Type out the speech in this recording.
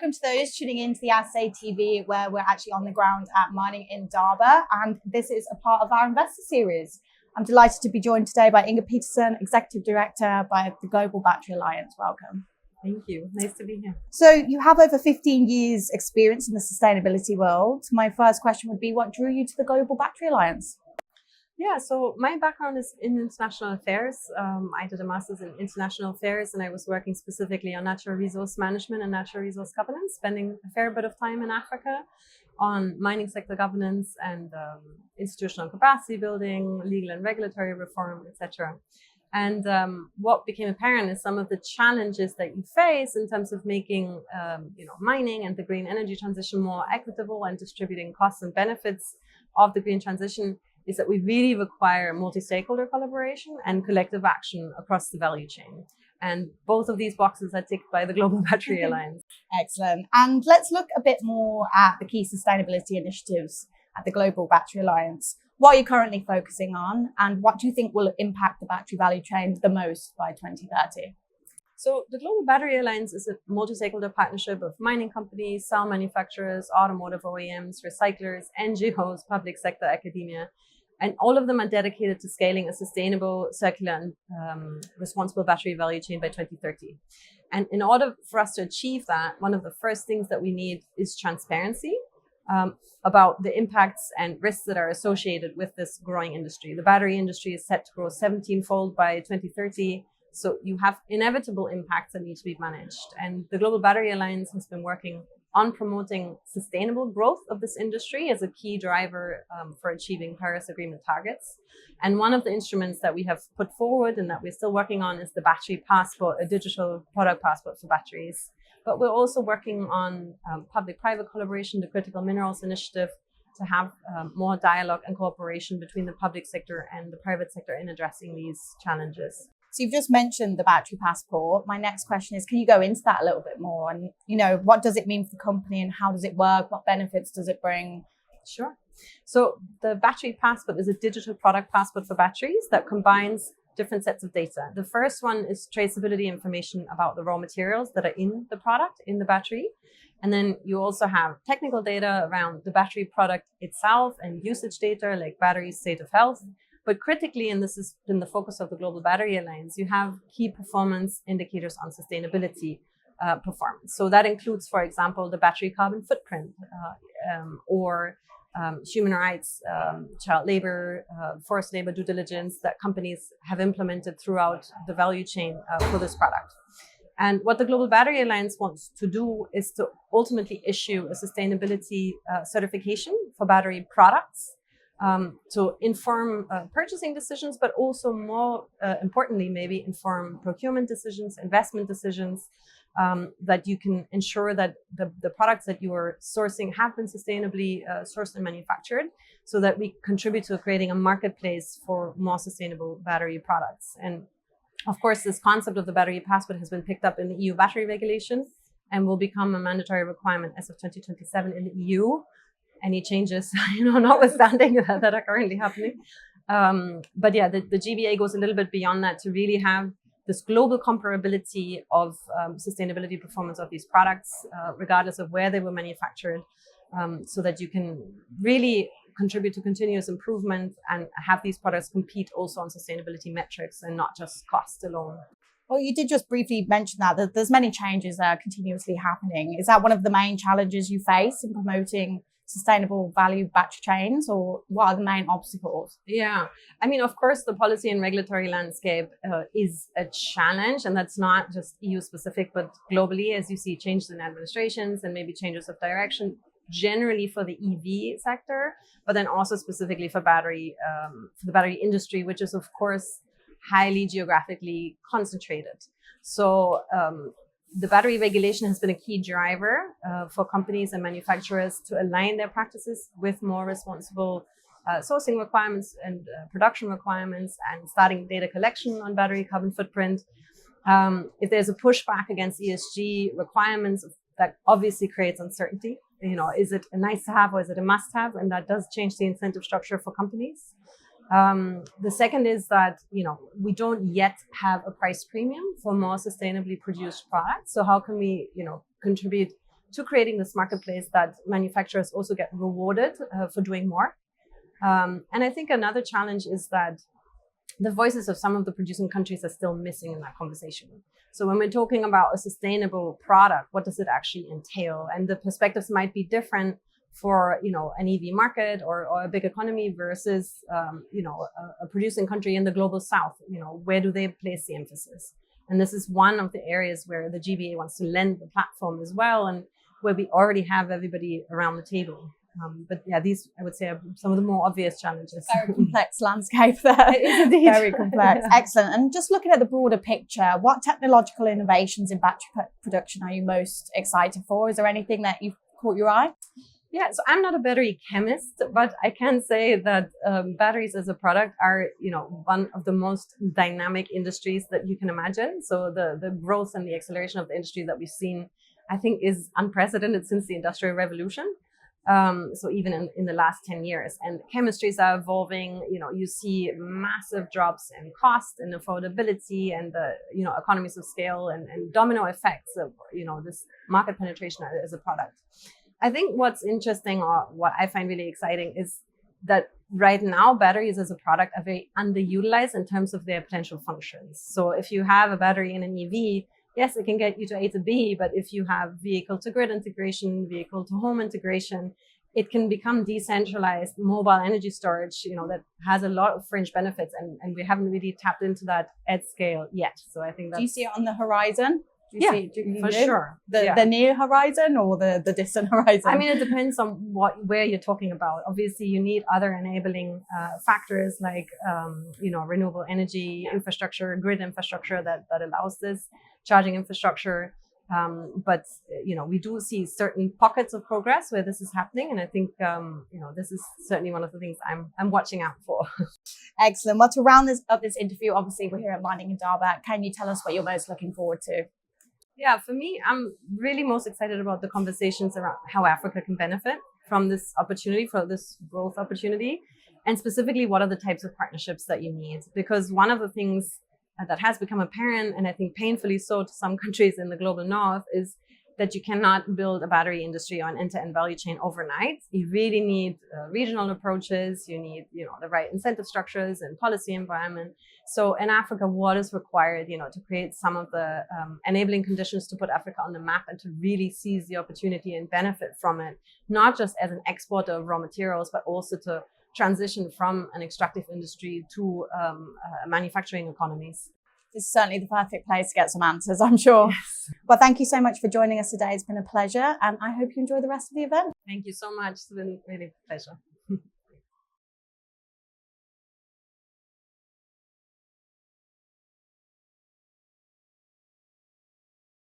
welcome to those tuning into the Assay TV, where we're actually on the ground at Mining Indaba, and this is a part of our investor series. I'm delighted to be joined today by Inga Petersen, Executive Director by the Global Battery Alliance. Welcome. Thank you. Nice to be here. So you have over 15 years experience in the sustainability world. My first question would be, what drew you to the Global Battery Alliance? Yeah, so my background is in international affairs. I did a master's in international affairs, and I was working specifically on natural resource management and natural resource governance, spending a fair bit of time in Africa on mining sector governance and institutional capacity building, legal and regulatory reform, etc. And what became apparent is some of the challenges that you face in terms of making mining and the green energy transition more equitable and distributing costs and benefits of the green transition is that we really require multi-stakeholder collaboration and collective action across the value chain. And both of these boxes are ticked by the Global Battery Alliance. Excellent. And let's look a bit more at the key sustainability initiatives at the Global Battery Alliance. What are you currently focusing on, and what do you think will impact the battery value chain the most by 2030? So the Global Battery Alliance is a multi-stakeholder partnership of mining companies, cell manufacturers, automotive OEMs, recyclers, NGOs, public sector, academia, and all of them are dedicated to scaling a sustainable, circular, and responsible battery value chain by 2030. And in order for us to achieve that, one of the first things that we need is transparency about the impacts and risks that are associated with this growing industry. The battery industry is set to grow 17-fold by 2030. So you have inevitable impacts that need to be managed. And the Global Battery Alliance has been working on promoting sustainable growth of this industry as a key driver for achieving Paris Agreement targets. And one of the instruments that we have put forward and that we're still working on is the battery passport, a digital product passport for batteries. But we're also working on public-private collaboration, the Critical Minerals Initiative, to have more dialogue and cooperation between the public sector and the private sector in addressing these challenges. So you've just mentioned the battery passport. My next question is, can you go into that a little bit more? And, what does it mean for the company and how does it work? What benefits does it bring? Sure. So the battery passport is a digital product passport for batteries that combines different sets of data. The first one is traceability information about the raw materials that are in the product, in the battery. And then you also have technical data around the battery product itself and usage data like battery state of health. But critically, and this has been the focus of the Global Battery Alliance, you have key performance indicators on sustainability performance. So that includes, for example, the battery carbon footprint or human rights, child labor, forced labor due diligence that companies have implemented throughout the value chain for this product. And what the Global Battery Alliance wants to do is to ultimately issue a sustainability certification for battery products to inform purchasing decisions, but also more importantly, maybe inform procurement decisions, investment decisions, that you can ensure that the products that you are sourcing have been sustainably sourced and manufactured, so that we contribute to creating a marketplace for more sustainable battery products. And of course, this concept of the battery passport has been picked up in the EU battery regulation and will become a mandatory requirement as of 2027 in the EU. Any changes, notwithstanding that are currently happening. But yeah, the GBA goes a little bit beyond that to really have this global comparability of sustainability performance of these products, regardless of where they were manufactured, so that you can really contribute to continuous improvement and have these products compete also on sustainability metrics and not just cost alone. Well, you did just briefly mention that there's many changes that are continuously happening. Is that one of the main challenges you face in promoting sustainable value battery chains, or what are the main obstacles? Yeah, I mean, of course, the policy and regulatory landscape is a challenge, and that's not just EU specific, but globally, as you see changes in administrations and maybe changes of direction, generally for the EV sector, but then also specifically for the battery industry, which is of course highly geographically concentrated. So the battery regulation has been a key driver for companies and manufacturers to align their practices with more responsible sourcing requirements and production requirements, and starting data collection on battery carbon footprint. If there's a pushback against ESG requirements, that obviously creates uncertainty. Is it a nice to have or is it a must have? And that does change the incentive structure for companies. The second is that, we don't yet have a price premium for more sustainably produced products. So how can we, contribute to creating this marketplace that manufacturers also get rewarded for doing more. And I think another challenge is that the voices of some of the producing countries are still missing in that conversation. So when we're talking about a sustainable product, what does it actually entail? And the perspectives might be different for, you know, an EV market or a big economy versus, you know, a producing country in the global south. You know, where do they place the emphasis? And this is one of the areas where the GBA wants to lend the platform as well, and where we already have everybody around the table. But yeah, these, I would say, are some of the more obvious challenges. Very complex landscape there. It is indeed. Very complex. Yeah. Excellent. And just looking at the broader picture, what technological innovations in battery production are you most excited for? Is there anything that you've caught your eye? Yeah, so I'm not a battery chemist, but I can say that batteries as a product are, you know, one of the most dynamic industries that you can imagine. So the growth and the acceleration of the industry that we've seen, I think, is unprecedented since the Industrial Revolution. So even in the last 10 years, and chemistries are evolving. You know, you see massive drops in cost and affordability and the, you know, economies of scale and domino effects of, you know, this market penetration as a product. I think what's interesting, or what I find really exciting, is that right now batteries as a product are very underutilized in terms of their potential functions. So if you have a battery in an EV, yes, it can get you to A to B, but if you have vehicle to grid integration, vehicle to home integration, it can become decentralized mobile energy storage, you know, that has a lot of fringe benefits, and we haven't really tapped into that at scale yet. So I think that's... Do you see it on the horizon? For sure. The near horizon or the distant horizon? I mean, it depends on where you're talking about. Obviously, you need other enabling factors like, you know, renewable energy infrastructure, grid infrastructure that allows this, charging infrastructure. But, you know, we do see certain pockets of progress where this is happening. And I think, you know, this is certainly one of the things I'm watching out for. Excellent. Well, to round up this interview, obviously, we're here at Mining Indaba. Can you tell us what you're most looking forward to? Yeah, for me, I'm really most excited about the conversations around how Africa can benefit from this opportunity, for this growth opportunity, and specifically what are the types of partnerships that you need. Because one of the things that has become apparent, and I think painfully so to some countries in the global north, is that you cannot build a battery industry or an end-to-end value chain overnight. You really need regional approaches. You need, you know, the right incentive structures and policy environment. So in Africa, what is required, you know, to create some of the enabling conditions to put Africa on the map and to really seize the opportunity and benefit from it, not just as an exporter of raw materials, but also to transition from an extractive industry to manufacturing economies. This is certainly the perfect place to get some answers, I'm sure. Yes. Well, thank you so much for joining us today. It's been a pleasure, and I hope you enjoy the rest of the event. Thank you so much. It's been really a pleasure.